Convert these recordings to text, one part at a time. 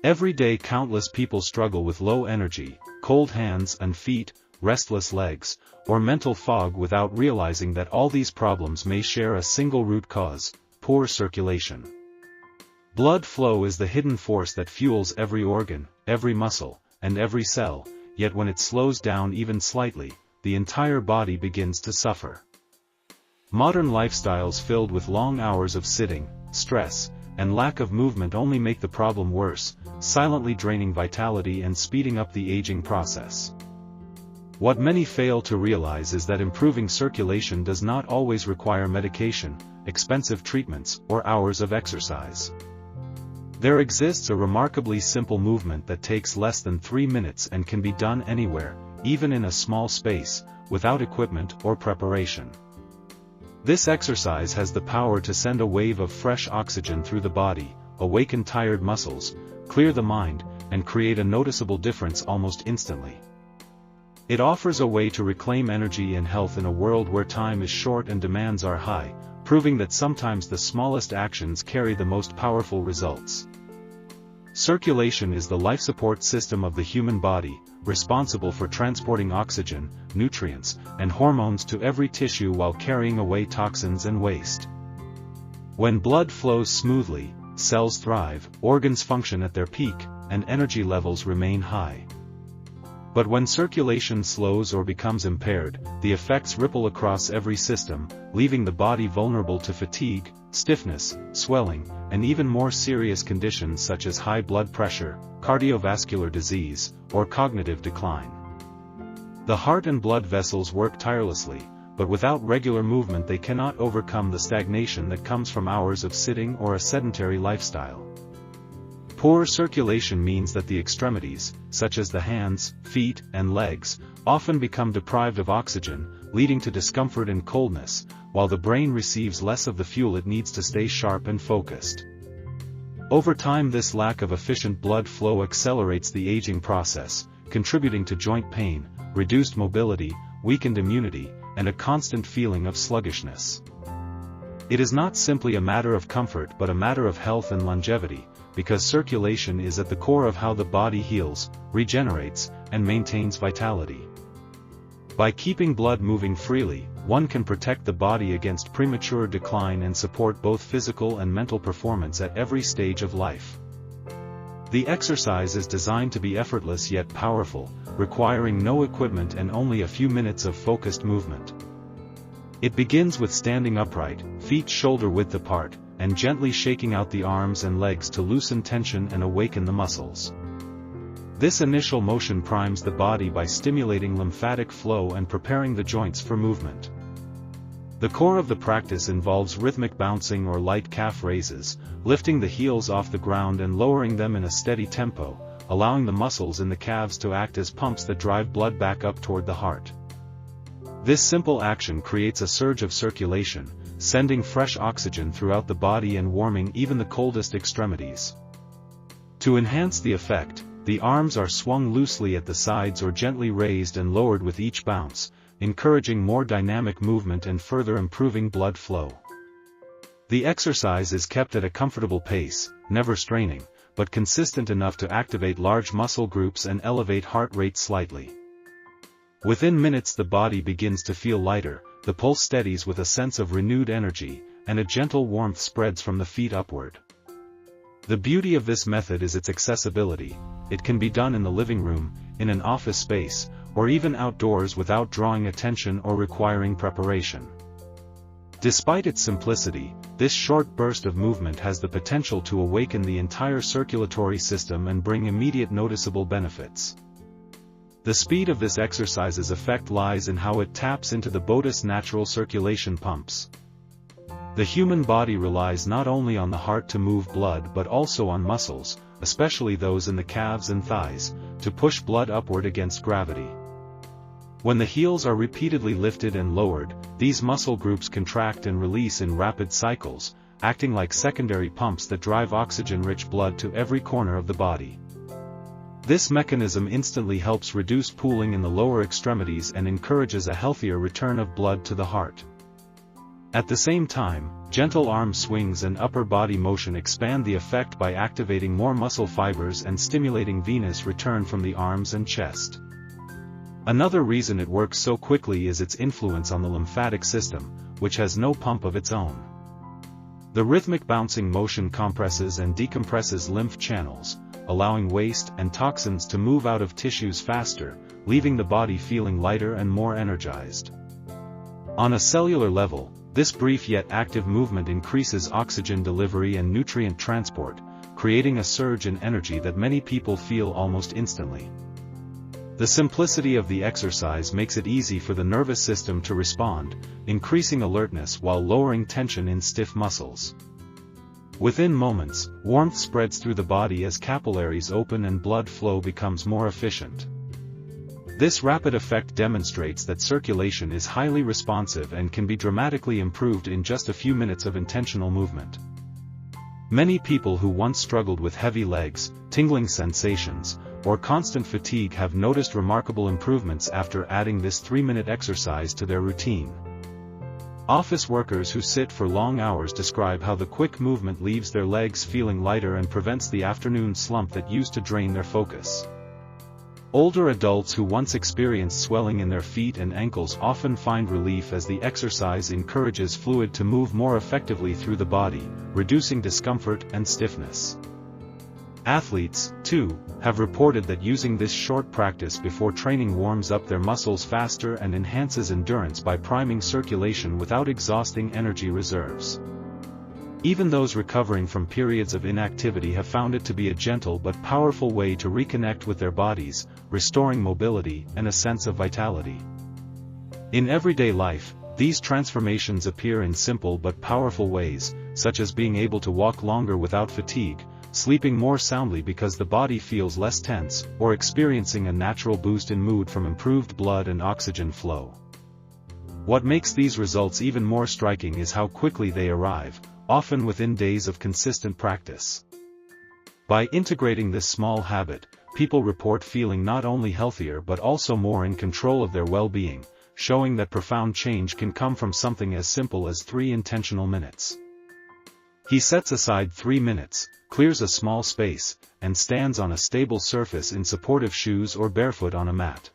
Every day countless people struggle with low energy, cold hands and feet, restless legs, or mental fog without realizing that all these problems may share a single root cause: poor circulation. Blood flow is the hidden force that fuels every organ, every muscle, and every cell, yet when it slows down even slightly, the entire body begins to suffer. Modern lifestyles filled with long hours of sitting, stress, and lack of movement only make the problem worse, silently draining vitality and speeding up the aging process. What many fail to realize is that improving circulation does not always require medication, expensive treatments, or hours of exercise. There exists a remarkably simple movement that takes less than 3 minutes and can be done anywhere, even in a small space, without equipment or preparation. This exercise has the power to send a wave of fresh oxygen through the body, awaken tired muscles, clear the mind, and create a noticeable difference almost instantly. It offers a way to reclaim energy and health in a world where time is short and demands are high, proving that sometimes the smallest actions carry the most powerful results. Circulation is the life support system of the human body, responsible for transporting oxygen, nutrients, and hormones to every tissue while carrying away toxins and waste. When blood flows smoothly, cells thrive, organs function at their peak, and energy levels remain high. But when circulation slows or becomes impaired, the effects ripple across every system, leaving the body vulnerable to fatigue, stiffness, swelling, and even more serious conditions such as high blood pressure, cardiovascular disease, or cognitive decline. The heart and blood vessels work tirelessly, but without regular movement they cannot overcome the stagnation that comes from hours of sitting or a sedentary lifestyle. Poor circulation means that the extremities, such as the hands, feet, and legs, often become deprived of oxygen, leading to discomfort and coldness, while the brain receives less of the fuel it needs to stay sharp and focused. Over time, this lack of efficient blood flow accelerates the aging process, contributing to joint pain, reduced mobility, weakened immunity, and a constant feeling of sluggishness. It is not simply a matter of comfort but a matter of health and longevity, because circulation is at the core of how the body heals, regenerates, and maintains vitality. By keeping blood moving freely, one can protect the body against premature decline and support both physical and mental performance at every stage of life. The exercise is designed to be effortless yet powerful, requiring no equipment and only a few minutes of focused movement. It begins with standing upright, feet shoulder-width apart, and gently shaking out the arms and legs to loosen tension and awaken the muscles. This initial motion primes the body by stimulating lymphatic flow and preparing the joints for movement. The core of the practice involves rhythmic bouncing or light calf raises, lifting the heels off the ground and lowering them in a steady tempo, allowing the muscles in the calves to act as pumps that drive blood back up toward the heart. This simple action creates a surge of circulation, sending fresh oxygen throughout the body and warming even the coldest extremities. To enhance the effect, the arms are swung loosely at the sides or gently raised and lowered with each bounce, encouraging more dynamic movement and further improving blood flow. The exercise is kept at a comfortable pace, never straining, but consistent enough to activate large muscle groups and elevate heart rate slightly. Within minutes the body begins to feel lighter, the pulse steadies with a sense of renewed energy, and a gentle warmth spreads from the feet upward. The beauty of this method is its accessibility. It can be done in the living room, in an office space, or even outdoors without drawing attention or requiring preparation. Despite its simplicity, this short burst of movement has the potential to awaken the entire circulatory system and bring immediate noticeable benefits. The speed of this exercise's effect lies in how it taps into the body's natural circulation pumps. The human body relies not only on the heart to move blood but also on muscles, especially those in the calves and thighs, to push blood upward against gravity. When the heels are repeatedly lifted and lowered, these muscle groups contract and release in rapid cycles, acting like secondary pumps that drive oxygen-rich blood to every corner of the body. This mechanism instantly helps reduce pooling in the lower extremities and encourages a healthier return of blood to the heart. At the same time, Gentle arm swings and upper body motion expand the effect by activating more muscle fibers and stimulating venous return from the arms and chest. Another reason it works so quickly is its influence on the lymphatic system, which has no pump of its own. The rhythmic bouncing motion compresses and decompresses lymph channels, allowing waste and toxins to move out of tissues faster, leaving the body feeling lighter and more energized. On a cellular level, this brief yet active movement increases oxygen delivery and nutrient transport, creating a surge in energy that many people feel almost instantly. The simplicity of the exercise makes it easy for the nervous system to respond, increasing alertness while lowering tension in stiff muscles. Within moments, warmth spreads through the body as capillaries open and blood flow becomes more efficient. This rapid effect demonstrates that circulation is highly responsive and can be dramatically improved in just a few minutes of intentional movement. Many people who once struggled with heavy legs, tingling sensations, or constant fatigue have noticed remarkable improvements after adding this 3-minute exercise to their routine. Office workers who sit for long hours describe how the quick movement leaves their legs feeling lighter and prevents the afternoon slump that used to drain their focus. Older adults who once experienced swelling in their feet and ankles often find relief as the exercise encourages fluid to move more effectively through the body, reducing discomfort and stiffness. Athletes, too, have reported that using this short practice before training warms up their muscles faster and enhances endurance by priming circulation without exhausting energy reserves. Even those recovering from periods of inactivity have found it to be a gentle but powerful way to reconnect with their bodies, restoring mobility and a sense of vitality. In everyday life, these transformations appear in simple but powerful ways, such as being able to walk longer without fatigue, sleeping more soundly because the body feels less tense, or experiencing a natural boost in mood from improved blood and oxygen flow. What makes these results even more striking is how quickly they arrive, often within days of consistent practice. By integrating this small habit, people report feeling not only healthier but also more in control of their well-being, showing that profound change can come from something as simple as 3 intentional minutes. He sets aside 3 minutes, clears a small space, and stands on a stable surface in supportive shoes or barefoot on a mat.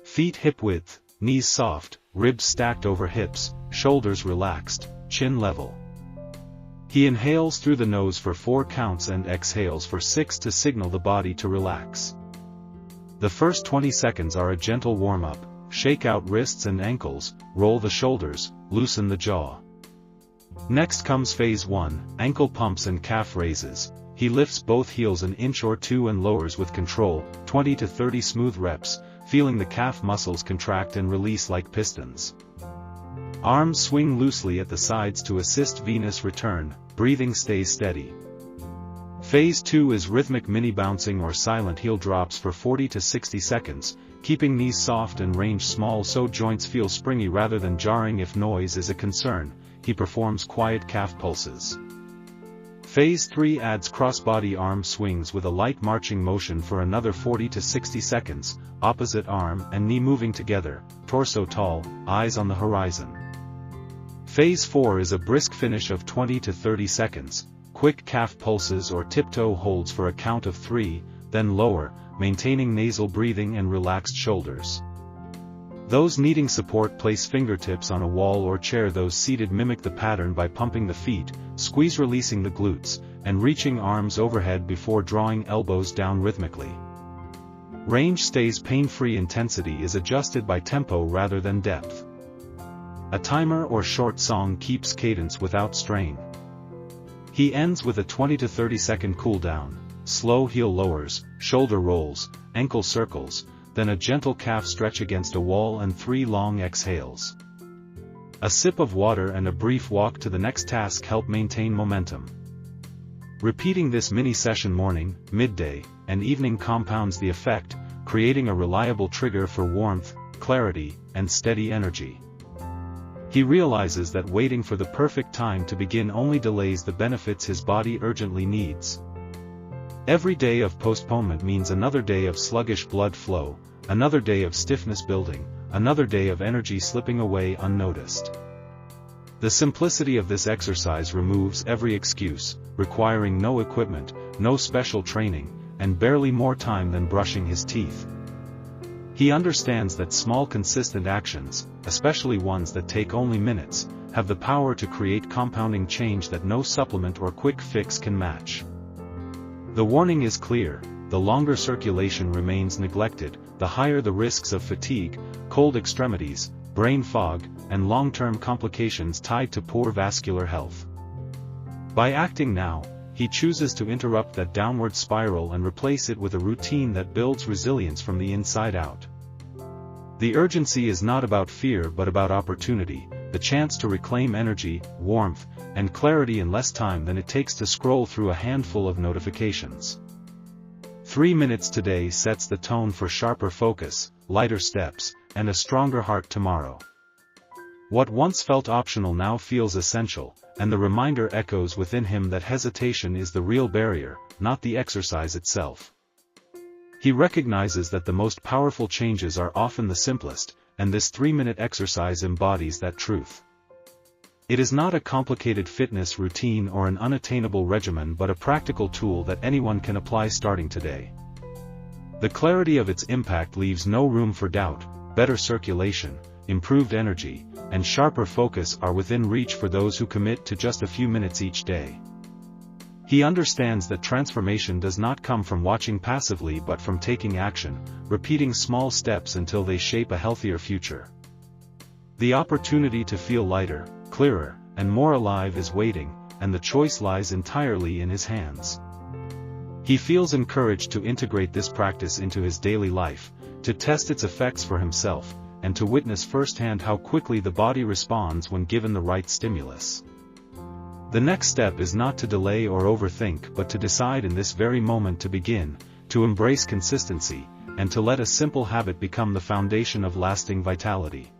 Feet hip-width, knees soft, ribs stacked over hips, shoulders relaxed, chin level. He inhales through the nose for 4 counts and exhales for 6 to signal the body to relax. The first 20 seconds are a gentle warm-up, shake out wrists and ankles, roll the shoulders, loosen the jaw. Next comes phase 1, ankle pumps and calf raises. He lifts both heels an inch or 2 and lowers with control, 20 to 30 smooth reps, feeling the calf muscles contract and release like pistons. Arms swing loosely at the sides to assist venous return, breathing stays steady. Phase 2 is rhythmic mini bouncing or silent heel drops for 40 to 60 seconds, keeping knees soft and range small so joints feel springy rather than jarring. If noise is a concern, he performs quiet calf pulses. Phase 3 adds crossbody arm swings with a light marching motion for another 40 to 60 seconds, opposite arm and knee moving together, torso tall, eyes on the horizon. Phase 4 is a brisk finish of 20 to 30 seconds, quick calf pulses or tiptoe holds for a count of 3, then lower, maintaining nasal breathing and relaxed shoulders. Those needing support place fingertips on a wall or chair. Those seated mimic the pattern by pumping the feet, squeeze releasing the glutes, and reaching arms overhead before drawing elbows down rhythmically. Range stays pain-free. Intensity is adjusted by tempo rather than depth. A timer or short song keeps cadence without strain. He ends with a 20 to 30 second cool down, slow heel lowers, shoulder rolls, ankle circles, then a gentle calf stretch against a wall and 3 long exhales. A sip of water and a brief walk to the next task help maintain momentum. Repeating this mini session morning, midday, and evening compounds the effect, creating a reliable trigger for warmth, clarity, and steady energy. He realizes that waiting for the perfect time to begin only delays the benefits his body urgently needs. Every day of postponement means another day of sluggish blood flow, another day of stiffness building, another day of energy slipping away unnoticed. The simplicity of this exercise removes every excuse, requiring no equipment, no special training, and barely more time than brushing his teeth. He understands that small consistent actions, especially ones that take only minutes, have the power to create compounding change that no supplement or quick fix can match. The warning is clear: the longer circulation remains neglected, the higher the risks of fatigue, cold extremities, brain fog, and long-term complications tied to poor vascular health. By acting now, he chooses to interrupt that downward spiral and replace it with a routine that builds resilience from the inside out. The urgency is not about fear but about opportunity, the chance to reclaim energy, warmth, and clarity in less time than it takes to scroll through a handful of notifications. 3 minutes today sets the tone for sharper focus, lighter steps, and a stronger heart tomorrow. What once felt optional now feels essential, and the reminder echoes within him that hesitation is the real barrier, not the exercise itself. He recognizes that the most powerful changes are often the simplest, and this 3-minute exercise embodies that truth. It is not a complicated fitness routine or an unattainable regimen but a practical tool that anyone can apply starting today. The clarity of its impact leaves no room for doubt. Better circulation, improved energy, and sharper focus are within reach for those who commit to just a few minutes each day. He understands that transformation does not come from watching passively but from taking action, repeating small steps until they shape a healthier future. The opportunity to feel lighter, clearer, and more alive is waiting, and the choice lies entirely in his hands. He feels encouraged to integrate this practice into his daily life, to test its effects for himself, and to witness firsthand how quickly the body responds when given the right stimulus. The next step is not to delay or overthink but to decide in this very moment to begin, to embrace consistency, and to let a simple habit become the foundation of lasting vitality.